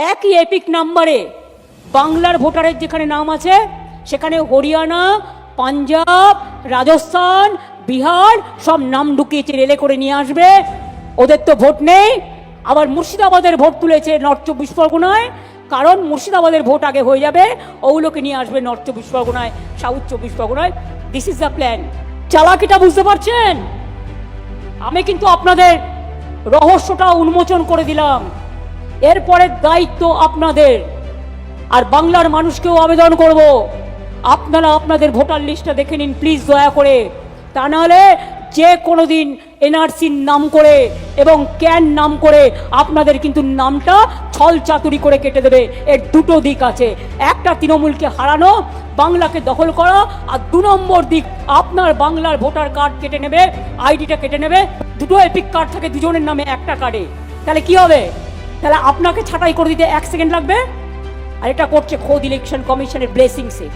একই এপিক নাম্বারে বাংলার ভোটারের যেখানে নাম আছে সেখানে হরিয়ানা, পাঞ্জাব, রাজস্থান, বিহার সব নাম ঢুকিয়েছে, রেলে করে নিয়ে আসবে। ওদের তো ভোট নেই। আবার মুর্শিদাবাদের ভোট তুলেছে নর্থ চব্বিশ পরগনায়, কারণ মুর্শিদাবাদের ভোট আগে হয়ে যাবে, ওগুলোকে নিয়ে আসবে নর্থ চব্বিশ পরগনায়, সাউথ চব্বিশ পরগনায়। This is the plan. চালাকিটা বুঝতে পারছেন? আমি কিন্তু আপনাদের রহস্যটা উন্মোচন করে দিলাম। এরপরে দায়িত্ব আপনাদের। আর বাংলার মানুষকেও আবেদন করব, আপনারা আপনাদের ভোটার লিস্টটা দেখে নিন প্লিজ, দয়া করে। তা নাহলে যে কোনো দিন এনআরসির নাম করে এবং ক্যান নাম করে আপনাদের কিন্তু নামটা ছল চাতুরি করে কেটে দেবে। এর দুটো দিক আছে, একটা তৃণমূলকে হারানো, বাংলাকে দখল করা, আর 2 নম্বর দিক আপনার বাংলার ভোটার কার্ড কেটে নেবে, আইডিটা কেটে নেবে। দুটো এপিক কার্ড থাকে দুজনের নামে একটা কার্ডে, তাহলে কি হবে? তাহলে আপনাকে ছাঁটাই করে দিতে 1 সেকেন্ড লাগবে। আর এটা করছে খোদ ইলেকশন কমিশনের ব্লেসিংসে।